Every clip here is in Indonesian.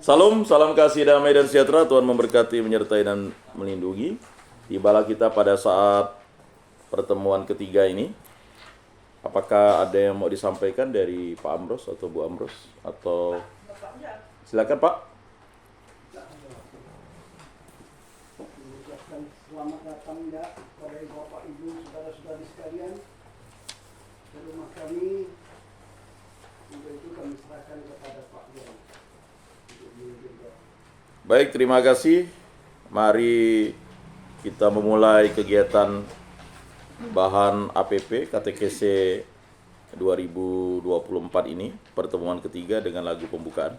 Salam, salam kasih damai dan sejahtera. Tuhan memberkati, menyertai dan melindungi. Tibalah kita pada saat pertemuan ketiga ini. Apakah ada yang mau disampaikan dari Pak Amros atau Bu Amros? Atau silakan Pak. Selamat datang ya kepada Bapak Ibu, saudara-saudari sekalian ke rumah kami. Untuk itu kami serahkan kepada Pak Yon. Baik, terima kasih. Mari kita memulai kegiatan bahan APP KTKC 2024 ini, pertemuan ketiga dengan lagu pembukaan.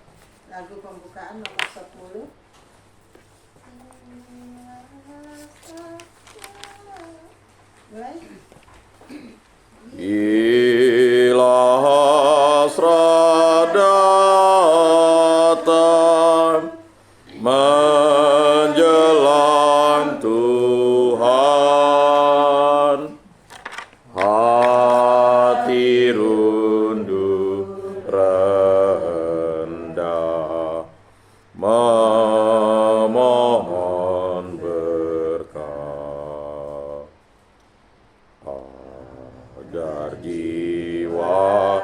Lagu pembukaan nomor 10. Baik. Bila hasrat datang menjelang Tuhan, hati runduh rendah memohon berkat agar jiwa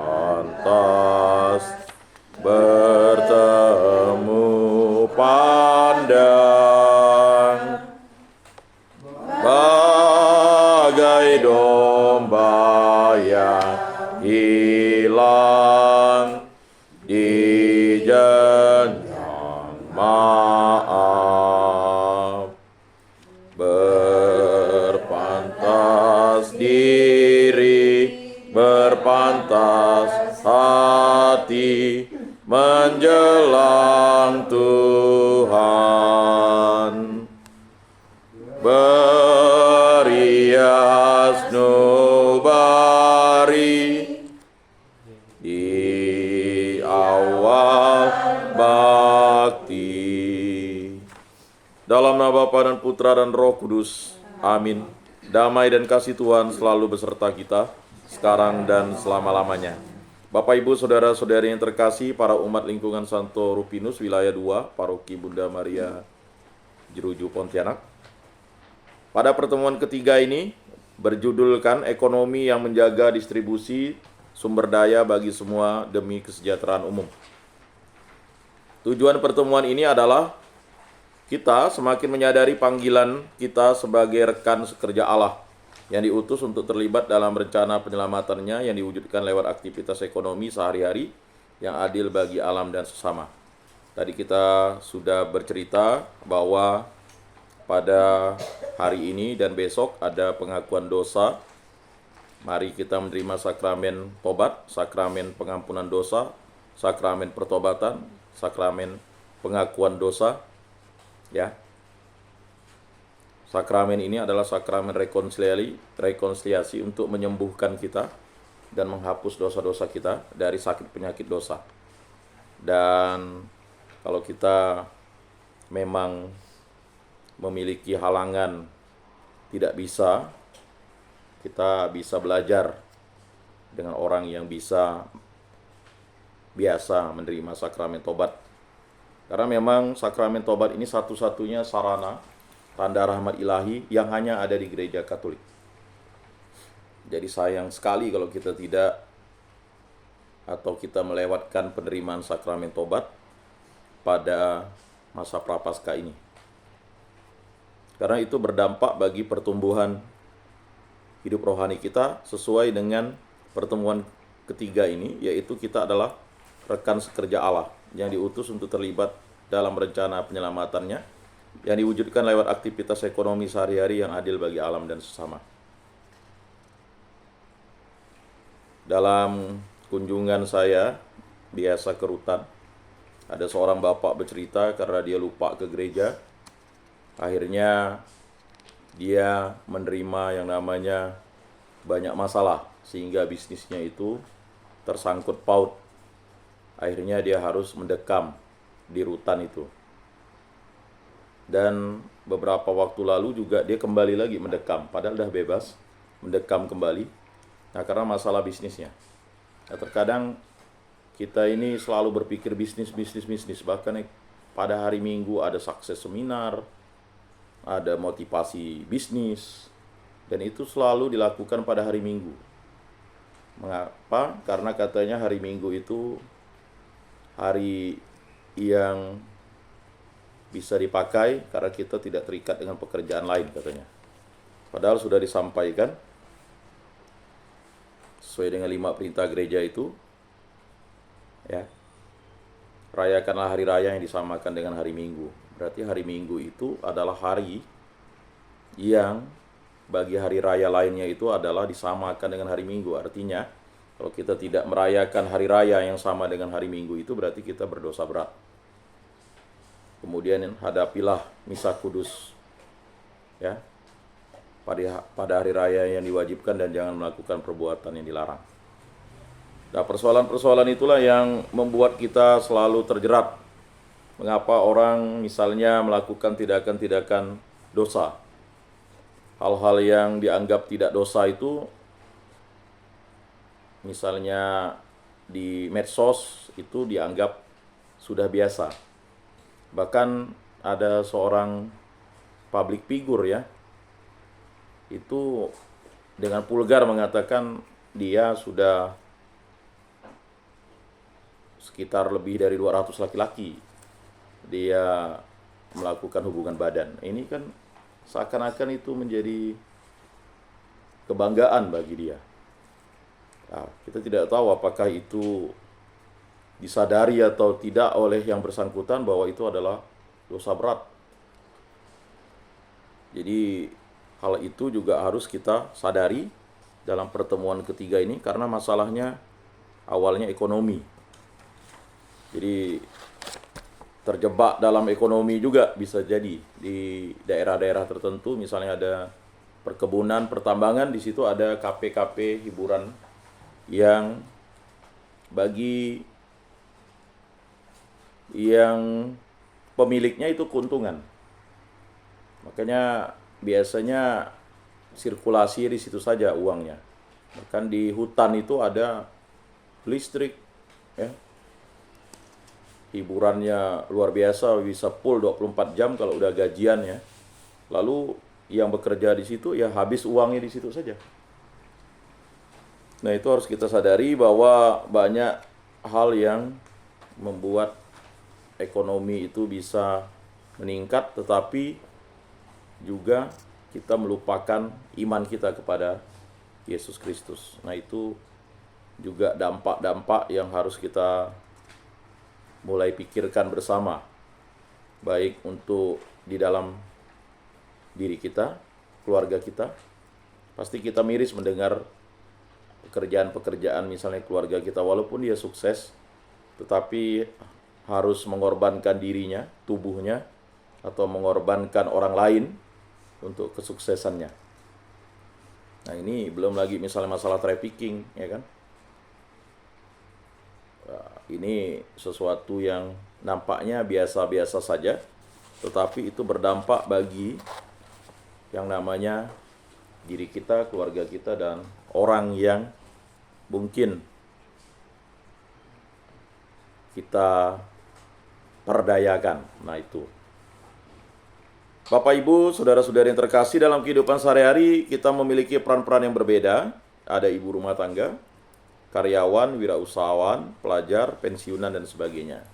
pantas bertemu pandang bagai domba yang hilang di jenjang maaf, berpantas diri, berpantas hati menjelang Tuhan, berias nubari di awal bakti. Dalam nama Bapa dan Putra dan Roh Kudus. Amin. Damai dan kasih Tuhan selalu beserta kita, sekarang dan selama-lamanya. Bapak, Ibu, Saudara-saudari yang terkasih, para umat lingkungan Santo Rupinus, wilayah 2, Paroki Bunda Maria Jeruju, Pontianak. Pada pertemuan ketiga ini, berjudulkan Ekonomi yang Menjaga Distribusi Sumber Daya Bagi Semua Demi Kesejahteraan Umum. Tujuan pertemuan ini adalah kita semakin menyadari panggilan kita sebagai rekan sekerja Allah yang diutus untuk terlibat dalam rencana penyelamatannya yang diwujudkan lewat aktivitas ekonomi sehari-hari yang adil bagi alam dan sesama. Tadi kita sudah bercerita bahwa pada hari ini dan besok ada pengakuan dosa. Mari kita menerima sakramen tobat, sakramen pengampunan dosa, sakramen pertobatan, sakramen pengakuan dosa. Ya, sakramen ini adalah sakramen rekonsiliasi untuk menyembuhkan kita dan menghapus dosa-dosa kita dari sakit penyakit dosa. Dan kalau kita memang memiliki halangan tidak bisa, kita bisa belajar dengan orang yang biasa menerima sakramen tobat. Karena memang sakramen tobat ini satu-satunya sarana tanda rahmat ilahi yang hanya ada di gereja Katolik. Jadi sayang sekali kalau kita tidak atau kita melewatkan penerimaan sakramen tobat pada masa Prapaskah ini. Karena itu berdampak bagi pertumbuhan hidup rohani kita sesuai dengan pertemuan ketiga ini, yaitu kita adalah rekan sekerja Allah yang diutus untuk terlibat dalam rencana penyelamatannya yang diwujudkan lewat aktivitas ekonomi sehari-hari yang adil bagi alam dan sesama. Dalam kunjungan saya biasa ke Rutan, ada seorang bapak bercerita karena dia lupa ke gereja. Akhirnya dia menerima yang namanya banyak masalah sehingga bisnisnya itu tersangkut paut. Akhirnya dia harus mendekam di Rutan itu. Dan beberapa waktu lalu juga dia kembali lagi mendekam, padahal udah bebas, mendekam kembali. Nah, karena masalah bisnisnya. Nah, terkadang kita ini selalu berpikir bisnis. Bahkan pada hari Minggu ada sukses seminar, ada motivasi bisnis, dan itu selalu dilakukan pada hari Minggu. Mengapa? Karena katanya hari Minggu itu hari yang bisa dipakai karena kita tidak terikat dengan pekerjaan lain katanya. Padahal sudah disampaikan sesuai dengan 5 perintah gereja itu, ya, rayakanlah hari raya yang disamakan dengan hari Minggu. Berarti hari Minggu itu adalah hari yang bagi hari raya lainnya itu adalah disamakan dengan hari Minggu. Artinya kalau kita tidak merayakan hari raya yang sama dengan hari Minggu itu berarti kita berdosa berat. Kemudian hadapilah misa kudus, ya, pada hari raya yang diwajibkan, dan jangan melakukan perbuatan yang dilarang. Nah, persoalan-persoalan itulah yang membuat kita selalu terjerat. Mengapa orang misalnya melakukan tindakan-tindakan dosa, hal-hal yang dianggap tidak dosa itu, misalnya di medsos itu dianggap sudah biasa. Bahkan ada seorang public figure, ya, itu dengan vulgar mengatakan dia sudah sekitar lebih dari 200 laki-laki dia melakukan hubungan badan. Ini kan seakan-akan itu menjadi kebanggaan bagi dia. Nah, kita tidak tahu apakah itu disadari atau tidak oleh yang bersangkutan bahwa itu adalah dosa berat. Jadi hal itu juga harus kita sadari dalam pertemuan ketiga ini, karena masalahnya awalnya ekonomi. Jadi terjebak dalam ekonomi juga bisa jadi di daerah-daerah tertentu, misalnya ada perkebunan, pertambangan, di situ ada kafe-kafe hiburan yang bagi yang pemiliknya itu keuntungan. Makanya biasanya sirkulasi di situ saja uangnya. Bahkan di hutan itu ada listrik, ya. Hiburannya luar biasa, bisa full 24 jam kalau udah gajian, ya. Lalu yang bekerja di situ ya habis uangnya di situ saja. Nah, itu harus kita sadari bahwa banyak hal yang membuat ekonomi itu bisa meningkat, tetapi juga kita melupakan iman kita kepada Yesus Kristus. Nah, itu juga dampak-dampak yang harus kita mulai pikirkan bersama, baik untuk di dalam diri kita, keluarga kita. Pasti kita miris mendengar pekerjaan-pekerjaan misalnya keluarga kita, walaupun dia sukses, tetapi harus mengorbankan dirinya, tubuhnya, atau mengorbankan orang lain untuk kesuksesannya. Nah, ini belum lagi misalnya masalah trafficking, ya kan? Nah, ini sesuatu yang nampaknya biasa-biasa saja, tetapi itu berdampak bagi yang namanya diri kita, keluarga kita, dan orang yang mungkin kita perdayakan. Nah, itu. Bapak, Ibu, saudara-saudari yang terkasih, dalam kehidupan sehari-hari kita memiliki peran-peran yang berbeda. Ada ibu rumah tangga, karyawan, wirausahawan, pelajar, pensiunan, dan sebagainya.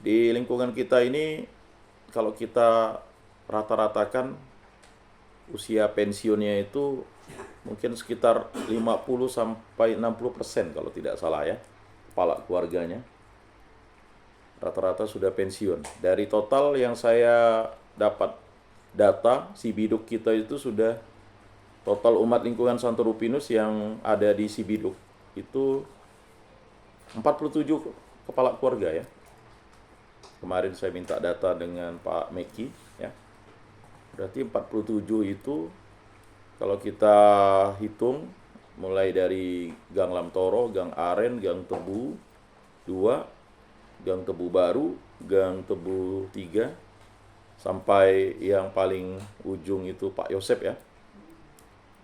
Di lingkungan kita ini, kalau kita rata-ratakan usia pensiunnya itu mungkin sekitar 50-60% kalau tidak salah, ya, kepala keluarganya rata-rata sudah pensiun. Dari total yang saya dapat data, Sibiduk kita itu sudah total umat lingkungan Santo Rupinus yang ada di Sibiduk itu 47 kepala keluarga, ya. Kemarin saya minta data dengan Pak Meki, ya. Berarti 47 itu kalau kita hitung mulai dari Gang Lamtoro, Gang Aren, Gang Tebu 2, Gang Tebu Baru, Gang Tebu 3, sampai yang paling ujung itu Pak Yosep, ya.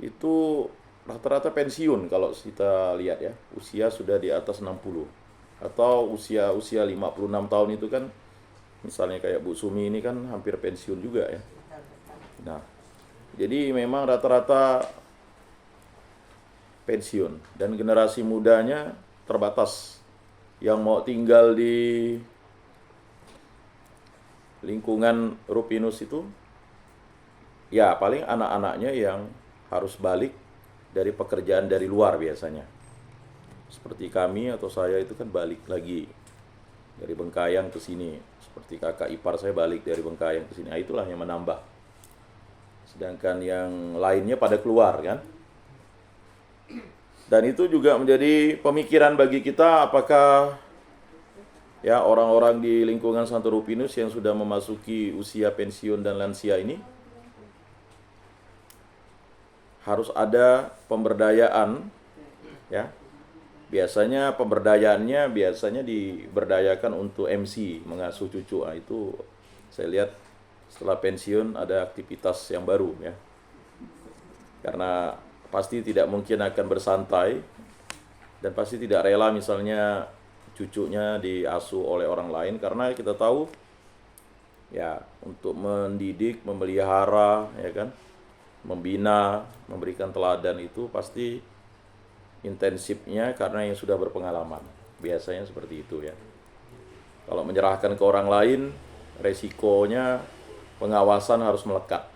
Itu rata-rata pensiun kalau kita lihat, ya. Usia sudah di atas 60. Atau usia 56 tahun itu kan, misalnya kayak Bu Sumi ini kan hampir pensiun juga ya. Nah, jadi memang rata-rata pensiun dan generasi mudanya terbatas. Yang mau tinggal di lingkungan Rupinus itu ya paling anak-anaknya yang harus balik dari pekerjaan dari luar biasanya. Seperti kami atau saya itu kan balik lagi dari Bengkayang ke sini. Seperti kakak ipar saya balik dari Bengkayang ke sini. Nah, itulah yang menambah. Sedangkan yang lainnya pada keluar kan. Dan itu juga menjadi pemikiran bagi kita, apakah ya orang-orang di lingkungan Santo Rupinus yang sudah memasuki usia pensiun dan lansia ini harus ada pemberdayaan ya. Biasanya pemberdayaannya diberdayakan untuk MC, mengasuh cucu. Nah, itu saya lihat setelah pensiun ada aktivitas yang baru ya. Karena pasti tidak mungkin akan bersantai dan pasti tidak rela misalnya cucunya diasuh oleh orang lain, karena kita tahu ya untuk mendidik, memelihara ya kan, membina, memberikan teladan itu pasti intensifnya karena yang sudah berpengalaman. Biasanya seperti itu ya. Kalau menyerahkan ke orang lain, resikonya pengawasan harus melekat.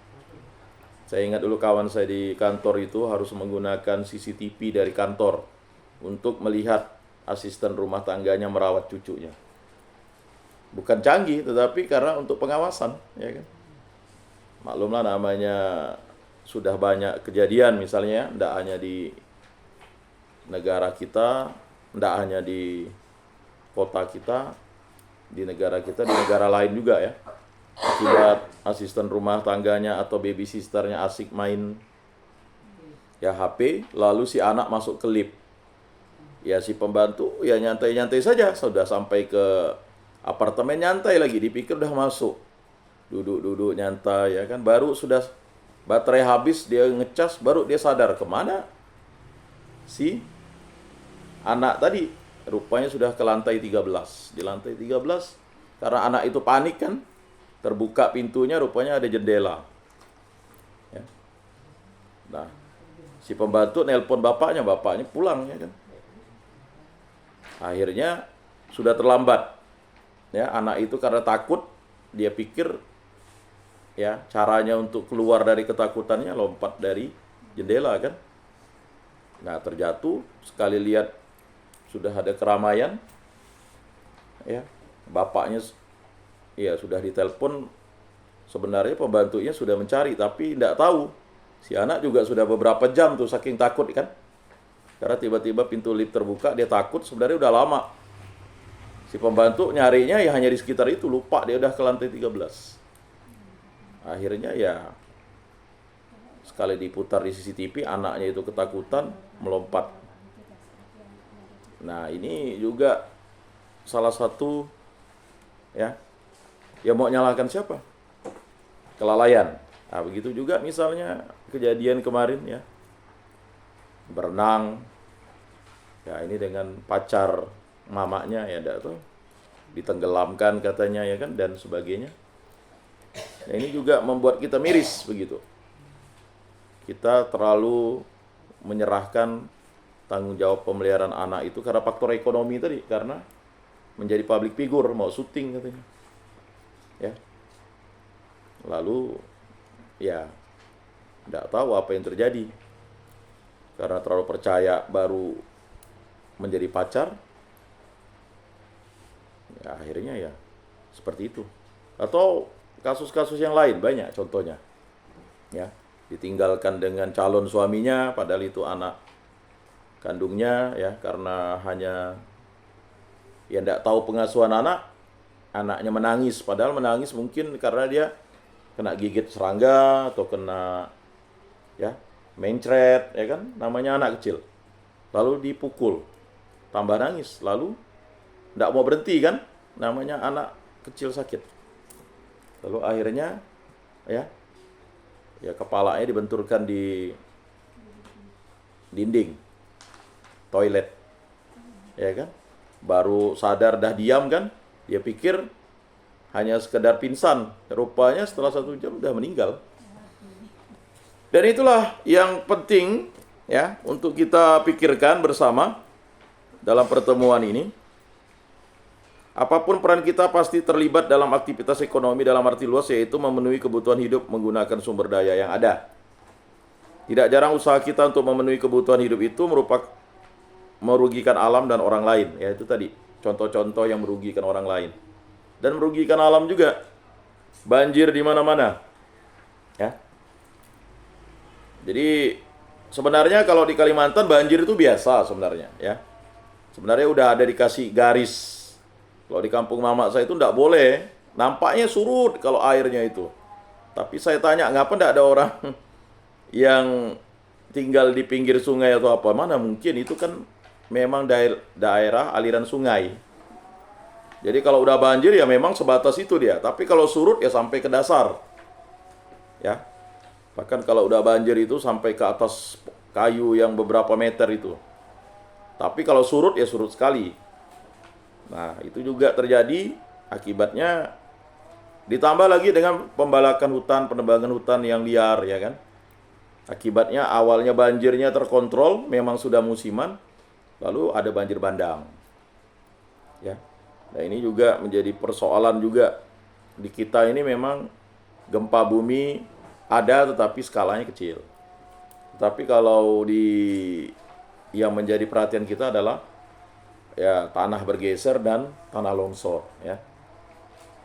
Saya ingat dulu kawan saya di kantor itu harus menggunakan CCTV dari kantor untuk melihat asisten rumah tangganya merawat cucunya. Bukan canggih, tetapi karena untuk pengawasan, ya kan. Maklumlah namanya sudah banyak kejadian misalnya, tidak hanya di negara kita, tidak hanya di kota kita, di negara kita, di negara lain juga ya. Akibat asisten rumah tangganya atau babysisternya asik main ya HP, lalu si anak masuk ke lift. Ya si pembantu ya nyantai-nyantai saja, sudah sampai ke apartemen nyantai lagi, dipikir udah masuk. Duduk-duduk nyantai ya kan, baru sudah baterai habis dia ngecas, baru dia sadar kemana si anak tadi. Rupanya sudah ke lantai 13. Di lantai 13 karena anak itu panik kan, terbuka pintunya, rupanya ada jendela. Ya. Nah, si pembantu nelpon bapaknya pulang ya kan. Akhirnya sudah terlambat. Ya, anak itu karena takut, dia pikir ya caranya untuk keluar dari ketakutannya lompat dari jendela kan. Nah, terjatuh, sekali lihat sudah ada keramaian. Ya, bapaknya ya sudah ditelepon, sebenarnya pembantunya sudah mencari, tapi tidak tahu. Si anak juga sudah beberapa jam tuh saking takut kan. Karena tiba-tiba pintu lift terbuka, dia takut, sebenarnya udah lama. Si pembantu nyarinya ya hanya di sekitar itu, lupa dia udah ke lantai 13. Akhirnya ya sekali diputar di CCTV, anaknya itu ketakutan, melompat. Nah, ini juga salah satu ya, mau nyalahkan siapa? Kelalaian. Nah, begitu juga misalnya kejadian kemarin ya, berenang ya, ini dengan pacar mamanya ya, enggak tuh ditenggelamkan katanya ya kan, dan sebagainya. Nah, ini juga membuat kita miris begitu. Kita terlalu menyerahkan tanggung jawab pemeliharaan anak itu karena faktor ekonomi tadi, karena menjadi public figure, mau syuting katanya. Ya. Lalu ya tidak tahu apa yang terjadi. Karena terlalu percaya baru menjadi pacar. Ya akhirnya ya seperti itu. Atau kasus-kasus yang lain banyak contohnya. Ya, ditinggalkan dengan calon suaminya padahal itu anak kandungnya ya, karena hanya ya tidak tahu pengasuhan anak, anaknya menangis, padahal menangis mungkin karena dia kena gigit serangga atau kena ya mencret ya kan, namanya anak kecil, lalu dipukul, tambah nangis, lalu tidak mau berhenti kan, namanya anak kecil sakit, lalu akhirnya ya kepalanya dibenturkan di dinding toilet ya kan, baru sadar dah diam kan, dia pikir hanya sekedar pingsan, rupanya setelah 1 jam udah meninggal. Dan itulah yang penting ya untuk kita pikirkan bersama dalam pertemuan ini. Apapun peran kita pasti terlibat dalam aktivitas ekonomi dalam arti luas, yaitu memenuhi kebutuhan hidup menggunakan sumber daya yang ada. Tidak jarang usaha kita untuk memenuhi kebutuhan hidup itu merugikan alam dan orang lain. Ya itu tadi contoh-contoh yang merugikan orang lain. Dan merugikan alam juga. Banjir di mana-mana. Ya. Jadi sebenarnya kalau di Kalimantan banjir itu biasa sebenarnya, ya. Sebenarnya udah ada dikasih garis. Kalau di kampung mama saya itu enggak boleh. Nampaknya surut kalau airnya itu. Tapi saya tanya, ngapa enggak ada orang yang tinggal di pinggir sungai atau apa? Mana mungkin, itu kan memang daerah aliran sungai. Jadi kalau udah banjir ya memang sebatas itu dia. Tapi kalau surut ya sampai ke dasar. Ya. Bahkan kalau udah banjir itu sampai ke atas kayu yang beberapa meter itu. Tapi kalau surut ya surut sekali. Nah, itu juga terjadi akibatnya, ditambah lagi dengan pembalakan hutan, penebangan hutan yang liar, ya kan. Akibatnya awalnya banjirnya terkontrol, memang sudah musiman, lalu ada banjir bandang. Ya. Nah, ini juga menjadi persoalan juga. Di kita ini memang gempa bumi ada tetapi skalanya kecil. Tetapi kalau yang menjadi perhatian kita adalah ya tanah bergeser dan tanah longsor, ya.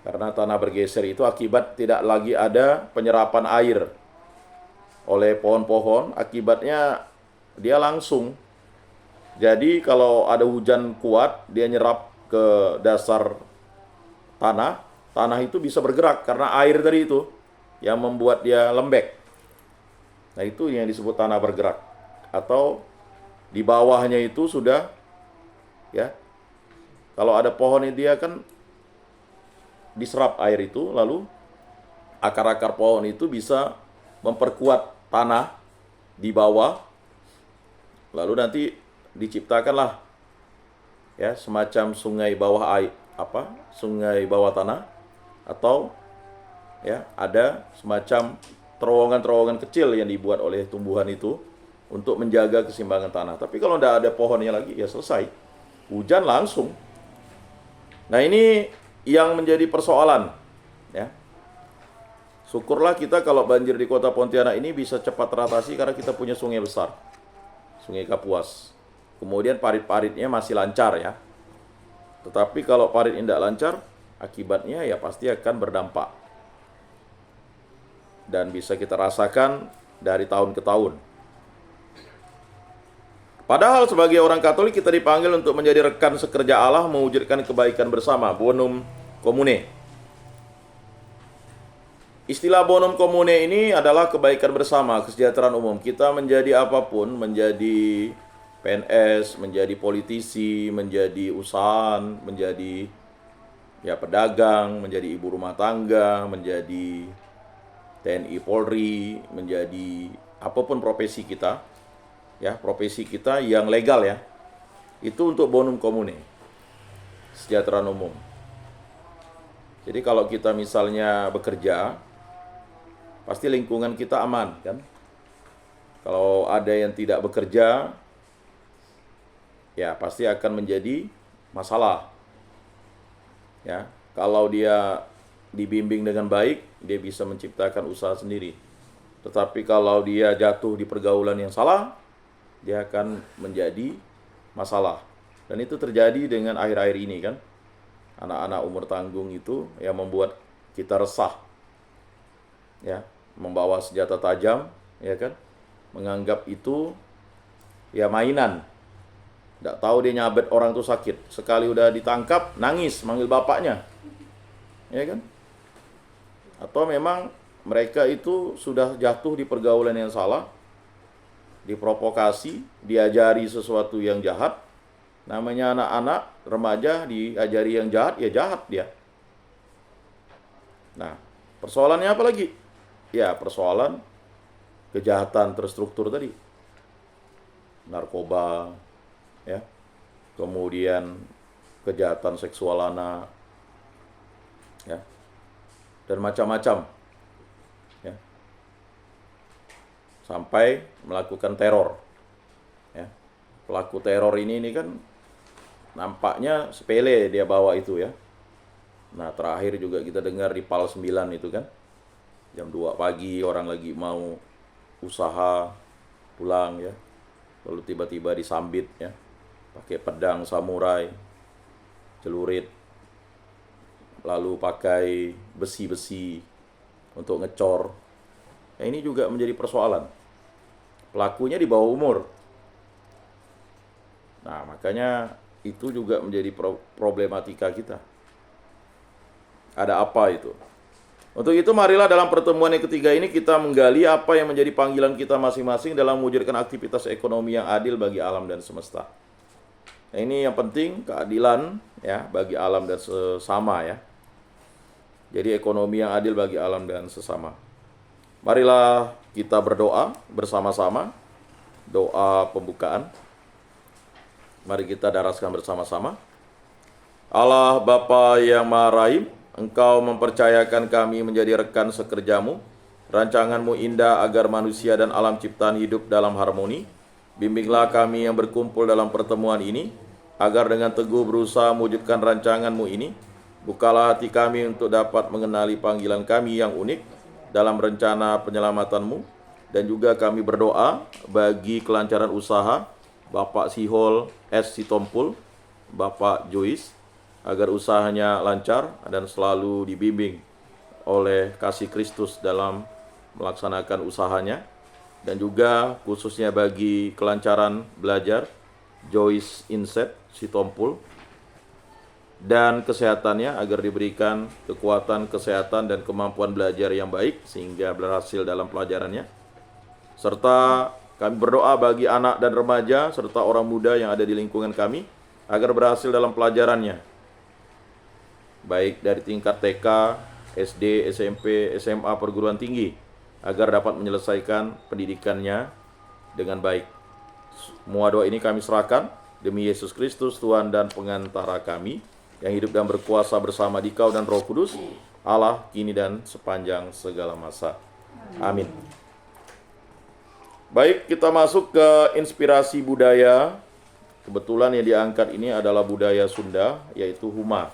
Karena tanah bergeser itu akibat tidak lagi ada penyerapan air oleh pohon-pohon, akibatnya dia langsung. Jadi kalau ada hujan kuat, dia nyerap ke dasar tanah, tanah itu bisa bergerak karena air tadi itu yang membuat dia lembek. Nah, itu yang disebut tanah bergerak. Atau di bawahnya itu sudah, ya, kalau ada pohon ini dia kan diserap air itu, lalu akar-akar pohon itu bisa memperkuat tanah di bawah, lalu nanti diciptakanlah ya semacam sungai bawah air, sungai bawah tanah, atau ya ada semacam terowongan-terowongan kecil yang dibuat oleh tumbuhan itu untuk menjaga keseimbangan tanah. Tapi kalau tidak ada pohonnya lagi, ya selesai. Hujan langsung. Nah, ini yang menjadi persoalan. Ya. Syukurlah kita kalau banjir di kota Pontianak ini bisa cepat teratasi karena kita punya sungai besar. Sungai Kapuas. Kemudian parit-paritnya masih lancar, ya. Tetapi kalau parit tidak lancar, akibatnya ya pasti akan berdampak. Dan bisa kita rasakan dari tahun ke tahun. Padahal sebagai orang Katolik kita dipanggil untuk menjadi rekan sekerja Allah mewujudkan kebaikan bersama, bonum commune. Istilah bonum commune ini adalah kebaikan bersama, kesejahteraan umum. Kita menjadi apapun, menjadi PNS, menjadi politisi, menjadi usahawan, menjadi ya pedagang, menjadi ibu rumah tangga, menjadi TNI Polri, menjadi apapun profesi kita. Ya, profesi kita yang legal, ya, itu untuk bonum commune, kesejahteraan umum. Jadi kalau kita misalnya bekerja, pasti lingkungan kita aman, kan? Kalau ada yang tidak bekerja, ya pasti akan menjadi masalah. Ya, kalau dia dibimbing dengan baik, dia bisa menciptakan usaha sendiri. Tetapi kalau dia jatuh di pergaulan yang salah, dia akan menjadi masalah. Dan itu terjadi dengan akhir-akhir ini, kan. Anak-anak umur tanggung itu yang membuat kita resah. Ya, membawa senjata tajam, ya kan. Menganggap itu ya mainan. Tidak tahu dia nyabet orang itu sakit. Sekali udah ditangkap, nangis manggil bapaknya. Ya kan? Atau memang mereka itu sudah jatuh di pergaulan yang salah, diprovokasi, diajari sesuatu yang jahat. Namanya anak-anak remaja diajari yang jahat, ya jahat dia. Nah, persoalannya apa lagi? Ya, persoalan kejahatan terstruktur tadi. Narkoba, ya. Kemudian kejahatan seksual anak, ya, dan macam-macam, ya, sampai melakukan teror, ya. Pelaku teror ini kan nampaknya sepele dia bawa itu, ya. Nah, terakhir juga kita dengar di Pal 9 itu kan, jam 2 pagi orang lagi mau usaha pulang, ya, lalu tiba-tiba disambit, ya, pakai pedang samurai, celurit, lalu pakai besi-besi untuk ngecor. Nah, ini juga menjadi persoalan. Pelakunya di bawah umur. Nah, makanya itu juga menjadi problematika kita. Ada apa itu? Untuk itu marilah dalam pertemuan yang ketiga ini kita menggali apa yang menjadi panggilan kita masing-masing dalam mewujudkan aktivitas ekonomi yang adil bagi alam dan semesta. Nah, ini yang penting, keadilan, ya, bagi alam dan sesama, ya. Jadi ekonomi yang adil bagi alam dan sesama. Marilah kita berdoa bersama-sama. Doa pembukaan. Mari kita daraskan bersama-sama. Allah Bapa yang Maha Rahim, Engkau mempercayakan kami menjadi rekan sekerjamu. Rancanganmu indah agar manusia dan alam ciptaan hidup dalam harmoni. Bimbinglah kami yang berkumpul dalam pertemuan ini, agar dengan teguh berusaha mewujudkan rancanganmu ini. Bukalah hati kami untuk dapat mengenali panggilan kami yang unik dalam rencana penyelamatanmu. Dan juga kami berdoa bagi kelancaran usaha Bapak Sihol S. Sitompul, Bapak Joyce, agar usahanya lancar dan selalu dibimbing oleh kasih Kristus dalam melaksanakan usahanya. Dan juga khususnya bagi kelancaran belajar Joyce Inset Sitompul dan kesehatannya, agar diberikan kekuatan kesehatan dan kemampuan belajar yang baik sehingga berhasil dalam pelajarannya. Serta kami berdoa bagi anak dan remaja serta orang muda yang ada di lingkungan kami agar berhasil dalam pelajarannya, baik dari tingkat TK, SD, SMP, SMA, perguruan tinggi, agar dapat menyelesaikan pendidikannya dengan baik. Semua doa ini kami serahkan demi Yesus Kristus, Tuhan dan pengantara kami, yang hidup dan berkuasa bersama Dikau dan Roh Kudus, Allah kini dan sepanjang segala masa. Amin. Baik, kita masuk ke inspirasi budaya. Kebetulan yang diangkat ini adalah budaya Sunda, yaitu Huma.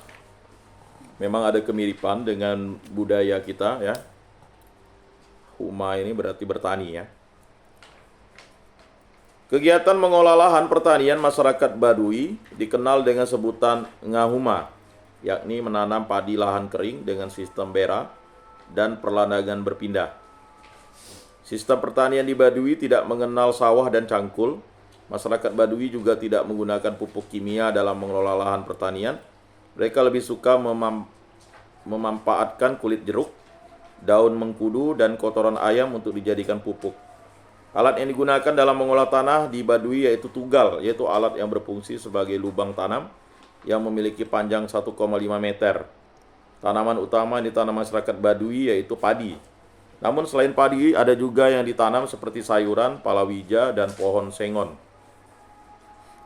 Memang ada kemiripan dengan budaya kita, ya. Huma ini berarti bertani, ya. Kegiatan mengolah lahan pertanian masyarakat Baduy dikenal dengan sebutan ngahuma, yakni menanam padi lahan kering dengan sistem bera dan perlandangan berpindah. Sistem pertanian di Baduy tidak mengenal sawah dan cangkul. Masyarakat Baduy juga tidak menggunakan pupuk kimia dalam mengelola lahan pertanian. Mereka lebih suka memanfaatkan kulit jeruk, daun mengkudu, dan kotoran ayam untuk dijadikan pupuk. Alat yang digunakan dalam mengolah tanah di Baduy yaitu tugal, yaitu alat yang berfungsi sebagai lubang tanam yang memiliki panjang 1,5 meter. Tanaman utama yang ditanam masyarakat Baduy yaitu padi. Namun selain padi, ada juga yang ditanam seperti sayuran, palawija, dan pohon sengon.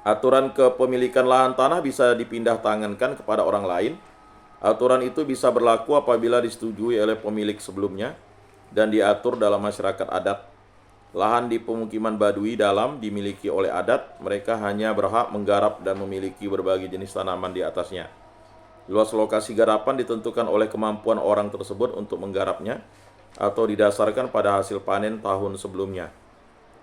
Aturan kepemilikan lahan tanah bisa dipindah tangankan kepada orang lain. Aturan itu bisa berlaku apabila disetujui oleh pemilik sebelumnya dan diatur dalam masyarakat adat. Lahan di pemukiman Baduy dalam dimiliki oleh adat, mereka hanya berhak menggarap dan memiliki berbagai jenis tanaman di atasnya. Luas lokasi garapan ditentukan oleh kemampuan orang tersebut untuk menggarapnya, atau didasarkan pada hasil panen tahun sebelumnya.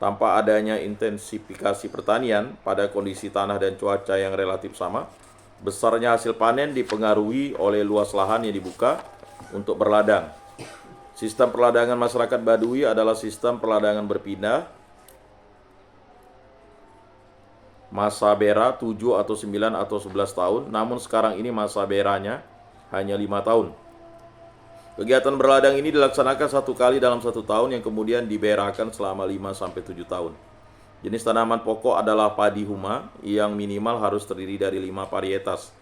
Tanpa adanya intensifikasi pertanian pada kondisi tanah dan cuaca yang relatif sama, besarnya hasil panen dipengaruhi oleh luas lahan yang dibuka untuk berladang. Sistem perladangan masyarakat Baduy adalah sistem perladangan berpindah. Masa bera 7 atau 9 atau 11 tahun, namun sekarang ini masa beranya hanya 5 tahun. Kegiatan berladang ini dilaksanakan 1 kali dalam 1 tahun yang kemudian diberakan selama 5-7 tahun. Jenis tanaman pokok adalah padi huma yang minimal harus terdiri dari 5 varietas.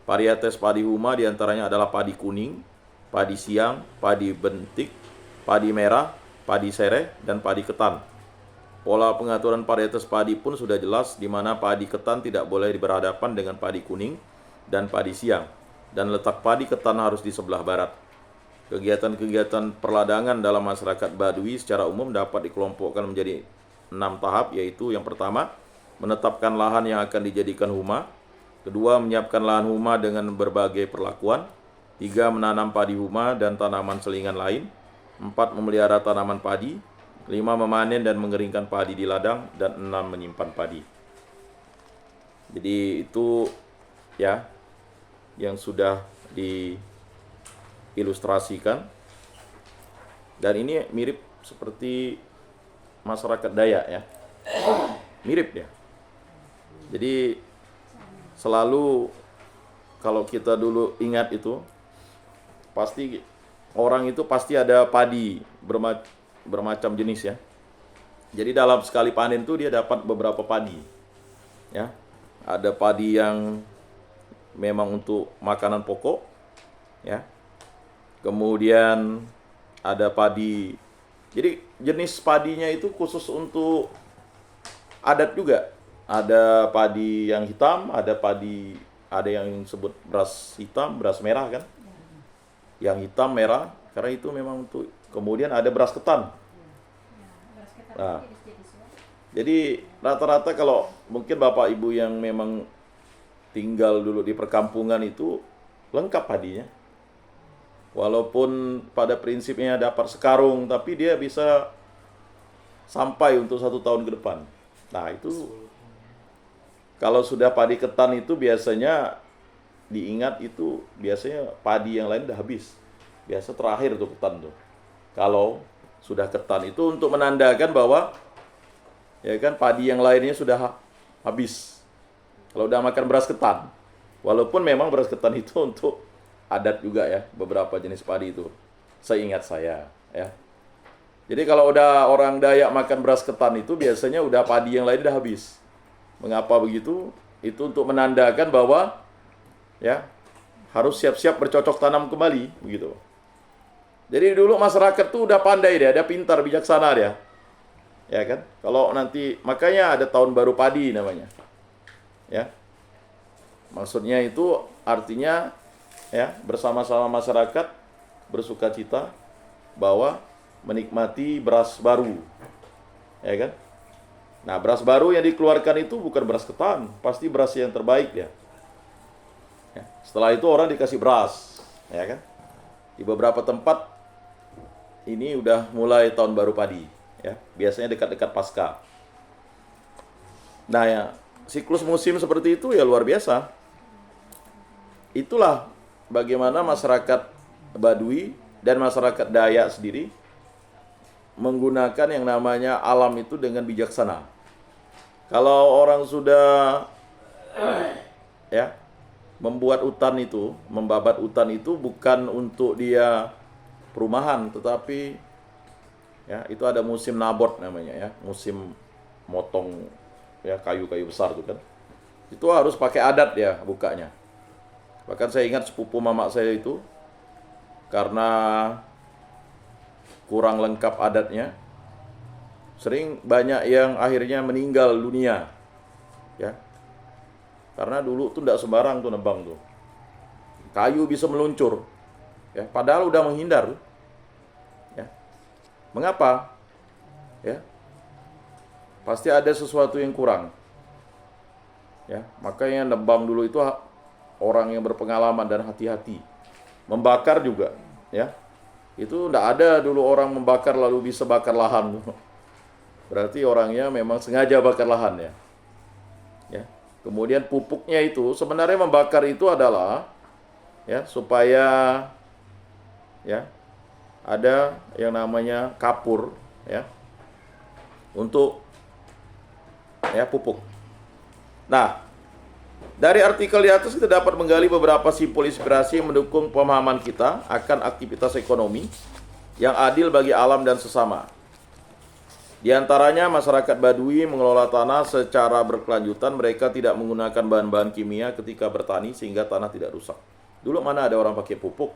Varietas padi huma diantaranya adalah padi kuning, padi siang, padi bentik, padi merah, padi sereh, dan padi ketan. Pola pengaturan varietas padi pun sudah jelas, di mana padi ketan tidak boleh berhadapan dengan padi kuning dan padi siang. Dan letak padi ketan harus di sebelah barat. Kegiatan-kegiatan perladangan dalam masyarakat Baduy secara umum dapat dikelompokkan menjadi 6 tahap, yaitu yang pertama, menetapkan lahan yang akan dijadikan huma. Kedua, menyiapkan lahan huma dengan berbagai perlakuan. 3, menanam padi huma dan tanaman selingan lain. 4, memelihara tanaman padi. 5, memanen dan mengeringkan padi di ladang. Dan 6, menyimpan padi. Jadi itu ya yang sudah diilustrasikan. Dan ini mirip seperti masyarakat Dayak ya. Mirip ya. Jadi selalu kalau kita dulu ingat itu, pasti orang itu pasti ada padi bermacam jenis ya. Jadi dalam sekali panen itu dia dapat beberapa padi. Ya. Ada padi yang memang untuk makanan pokok ya. Kemudian ada padi. Jadi jenis padinya itu khusus untuk adat juga. Ada padi yang hitam, ada yang disebut beras hitam, beras merah kan? Yang hitam, merah, karena itu memang untuk. Kemudian ada beras ketan. Nah, jadi rata-rata kalau mungkin Bapak Ibu yang memang tinggal dulu di perkampungan itu lengkap padinya. Walaupun pada prinsipnya dapat sekarung, tapi dia bisa sampai untuk 1 tahun ke depan. Nah itu kalau sudah padi ketan itu biasanya diingat itu biasanya padi yang lain udah habis. Biasa terakhir tuh ketan tuh. Kalau sudah ketan itu untuk menandakan bahwa ya kan padi yang lainnya sudah habis. Kalau udah makan beras ketan. Walaupun memang beras ketan itu untuk adat juga ya, beberapa jenis padi itu. Seingat saya ya. Jadi kalau udah orang Dayak makan beras ketan itu biasanya udah padi yang lain udah habis. Mengapa begitu? Itu untuk menandakan bahwa ya harus siap-siap bercocok tanam kembali begitu. Jadi dulu masyarakat tuh udah pandai dia, ada pintar, bijaksana dia. Ya kan? Kalau nanti makanya ada tahun baru padi namanya. Ya. Maksudnya itu artinya ya bersama-sama masyarakat bersukacita bahwa menikmati beras baru. Ya kan? Nah, beras baru yang dikeluarkan itu bukan beras ketan, pasti beras yang terbaik ya. Ya. Setelah itu orang dikasih beras, ya kan? Di beberapa tempat ini udah mulai tahun baru padi, ya. Biasanya dekat-dekat Paskah. Nah, ya, siklus musim seperti itu ya luar biasa. Itulah bagaimana masyarakat Baduy dan masyarakat Dayak sendiri menggunakan yang namanya alam itu dengan bijaksana. Kalau orang sudah ya membuat hutan itu, membabat hutan itu bukan untuk dia perumahan, tetapi ya itu ada musim nabot namanya ya, musim motong ya kayu-kayu besar itu kan. Itu harus pakai adat ya bukanya. Bahkan saya ingat sepupu mamak saya itu karena kurang lengkap adatnya, sering banyak yang akhirnya meninggal dunia, ya. Karena dulu tuh tidak sembarang tuh nebang tuh, kayu bisa meluncur, ya. Padahal udah menghindar, ya. Mengapa? Ya, pasti ada sesuatu yang kurang, ya. Makanya nebang dulu itu orang yang berpengalaman dan hati-hati, membakar juga, ya. Itu tidak ada dulu orang membakar lalu bisa bakar lahan. Berarti orangnya memang sengaja bakar lahan ya. Ya. Kemudian pupuknya itu sebenarnya membakar itu adalah ya supaya ya ada yang namanya kapur ya untuk ya pupuk. Nah, dari artikel di atas kita dapat menggali beberapa simpul inspirasi yang mendukung pemahaman kita akan aktivitas ekonomi yang adil bagi alam dan sesama. Di antaranya masyarakat Baduy mengelola tanah secara berkelanjutan, mereka tidak menggunakan bahan-bahan kimia ketika bertani sehingga tanah tidak rusak. Dulu mana ada orang pakai pupuk?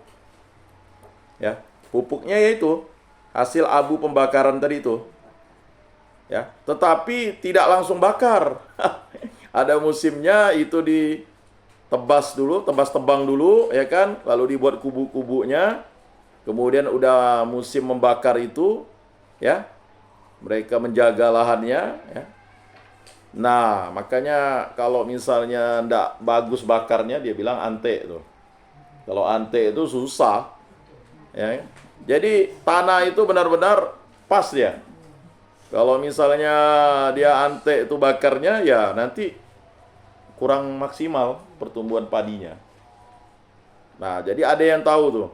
Ya, pupuknya yaitu hasil abu pembakaran tadi itu. Ya, tetapi tidak langsung bakar. Ada musimnya itu tebas tebang dulu, ya kan? Lalu dibuat kubu-kubunya. Kemudian udah musim membakar itu, ya. Mereka menjaga lahannya, ya. Nah, makanya kalau misalnya ndak bagus bakarnya, dia bilang ante tuh. Kalau ante itu susah, ya. Jadi tanah itu benar-benar pas ya. Kalau misalnya dia ante itu bakarnya, ya nanti kurang maksimal pertumbuhan padinya. Nah, jadi ada yang tahu tuh.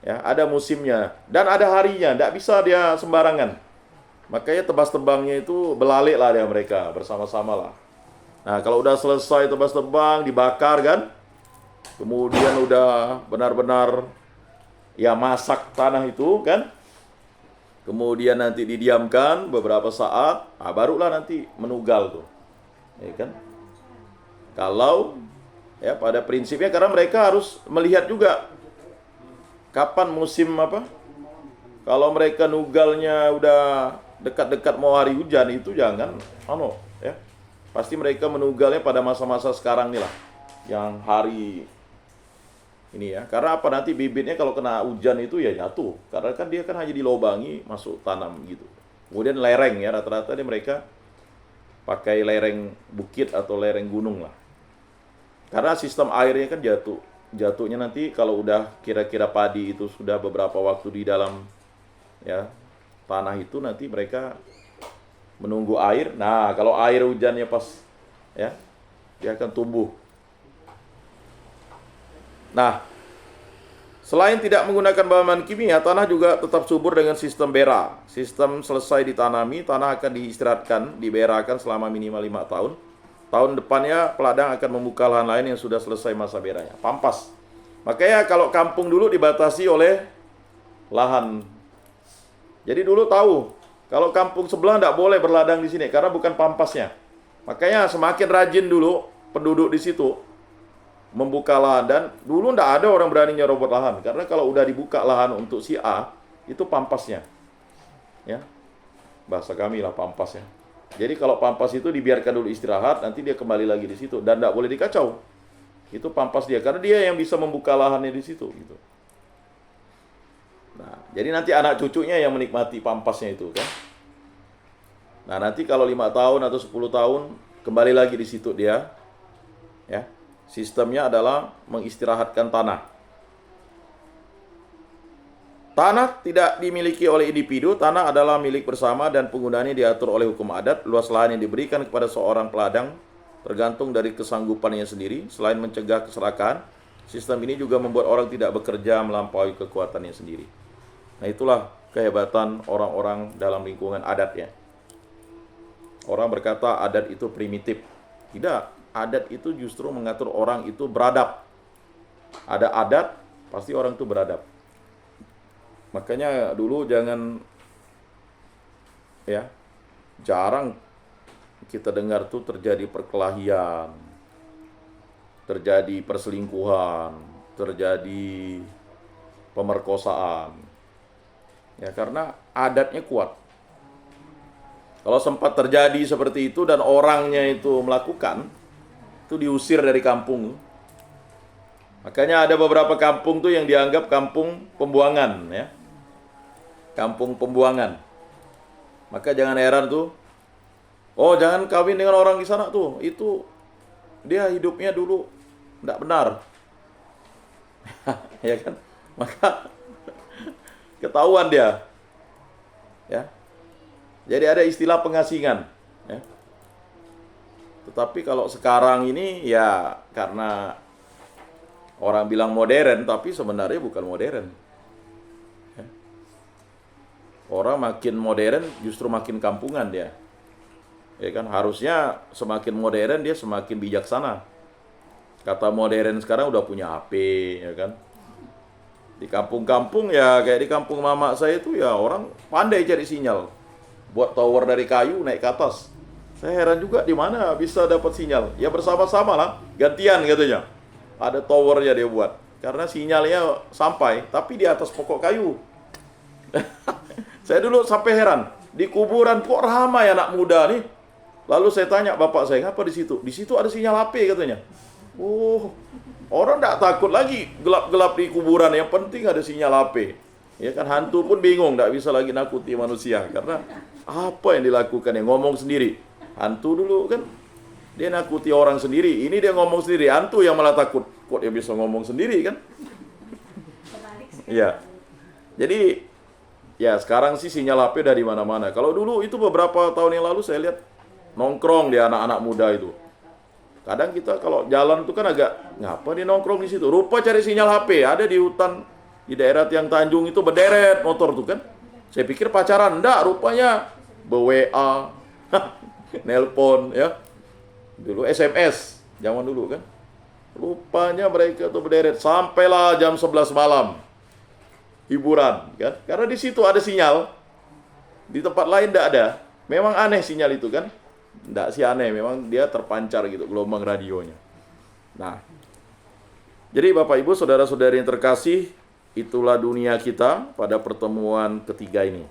Ya, ada musimnya dan ada harinya, ndak bisa dia sembarangan. Makanya tebas tebangnya itu belalek lah dia mereka bersama-sama lah. Nah, kalau udah selesai tebas tebang, dibakar kan, kemudian udah benar-benar ya masak tanah itu kan, kemudian nanti didiamkan beberapa saat, barulah nanti menugal tuh, ya kan? Kalau ya pada prinsipnya karena mereka harus melihat juga kapan musim apa. Kalau mereka nugalnya udah dekat-dekat mau hari hujan, itu jangan ya. Pasti mereka menugalnya pada masa-masa sekarang nih lah. Yang hari ini ya. Karena apa, nanti bibitnya kalau kena hujan itu ya jatuh. Karena kan dia kan hanya dilobangi masuk tanam gitu. Kemudian lereng ya, rata-rata dia mereka pakai lereng bukit atau lereng gunung lah. Karena sistem airnya kan jatuhnya nanti kalau udah kira-kira padi itu sudah beberapa waktu di dalam ya tanah itu, nanti mereka menunggu air. Nah, kalau air hujannya pas ya, dia akan tumbuh. Nah, selain tidak menggunakan bahan kimia, tanah juga tetap subur dengan sistem bera. Sistem selesai ditanami, tanah akan diistirahatkan, diberakan selama minimal 5 tahun. Tahun depannya peladang akan membuka lahan lain yang sudah selesai masa beranya. Pampas. Makanya kalau kampung dulu dibatasi oleh lahan. Jadi dulu tahu, kalau kampung sebelah tidak boleh berladang di sini karena bukan pampasnya. Makanya semakin rajin dulu penduduk di situ membuka lahan, dan dulu tidak ada orang berani nyerobot lahan karena kalau udah dibuka lahan untuk si A, itu pampasnya. Ya. Bahasa kami lah pampasnya. Jadi kalau pampas itu dibiarkan dulu istirahat, nanti dia kembali lagi di situ dan tidak boleh dikacau. Itu pampas dia karena dia yang bisa membuka lahannya di situ gitu. Nah, jadi nanti anak cucunya yang menikmati pampasnya itu kan. Nah, nanti kalau 5 tahun atau 10 tahun kembali lagi di situ dia. Ya. Sistemnya adalah mengistirahatkan tanah. Tanah tidak dimiliki oleh individu, tanah adalah milik bersama dan penggunaannya diatur oleh hukum adat. Luas lahan yang diberikan kepada seorang peladang tergantung dari kesanggupannya sendiri. Selain mencegah keserakahan, sistem ini juga membuat orang tidak bekerja melampaui kekuatannya sendiri. Nah, itulah kehebatan orang-orang dalam lingkungan adat ya. Orang berkata adat itu primitif. Tidak, adat itu justru mengatur orang itu beradab. Ada adat, pasti orang itu beradab. Makanya dulu jangan ya, jarang kita dengar tuh terjadi perkelahian, terjadi perselingkuhan, terjadi pemerkosaan. Ya, karena adatnya kuat. Kalau sempat terjadi seperti itu dan orangnya itu melakukan, itu diusir dari kampung. Makanya ada beberapa kampung tuh yang dianggap kampung pembuangan ya. Kampung pembuangan. Maka jangan heran tuh. Oh, jangan kawin dengan orang di sana tuh. Itu dia hidupnya dulu tidak benar. Ya kan? Maka ketahuan dia. Ya. Jadi ada istilah pengasingan, ya. Tetapi kalau sekarang ini ya karena orang bilang modern, tapi sebenarnya bukan modern. Ya. Orang makin modern justru makin kampungan dia. Ya kan, harusnya semakin modern dia semakin bijaksana. Kata modern sekarang udah punya HP, ya kan. Di kampung-kampung ya kayak di kampung mama saya itu ya orang pandai cari sinyal. Buat tower dari kayu naik ke atas. Saya heran juga di mana bisa dapat sinyal. Ya bersama-sama lah, gantian katanya. Ada towernya dia buat. Karena sinyalnya sampai, tapi di atas pokok kayu. Saya dulu sampai heran. Di kuburan kok ramai anak muda nih. Lalu saya tanya bapak saya, ngapa di situ? Di situ ada sinyal HP katanya. Oh, orang tidak takut lagi gelap-gelap di kuburan. Yang penting ada sinyal HP. Ya kan, hantu pun bingung, tidak bisa lagi nakuti manusia. Karena apa yang dilakukan? Yang ngomong sendiri. Hantu dulu kan, dia nakuti orang sendiri. Ini dia ngomong sendiri. Hantu yang malah takut. Kok dia bisa ngomong sendiri kan? Iya. Jadi, ya sekarang sih sinyal HP dari mana-mana. Kalau dulu itu beberapa tahun yang lalu saya lihat nongkrong di anak-anak muda itu. Kadang kita kalau jalan itu kan agak, ngapa dia nongkrong di situ? Rupa cari sinyal HP, ada di hutan, di daerah Tiang Tanjung itu berderet motor tuh kan. Saya pikir pacaran, enggak, rupanya be-WA, nelpon ya. Dulu SMS, zaman dulu kan. Rupanya mereka tuh berderet, sampailah jam 11 malam. Hiburan kan. Karena di situ ada sinyal. Di tempat lain enggak ada. Memang aneh sinyal itu kan. Enggak sih aneh, memang dia terpancar gitu gelombang radionya. Nah, jadi Bapak Ibu, saudara-saudari yang terkasih, itulah dunia kita pada pertemuan ketiga ini.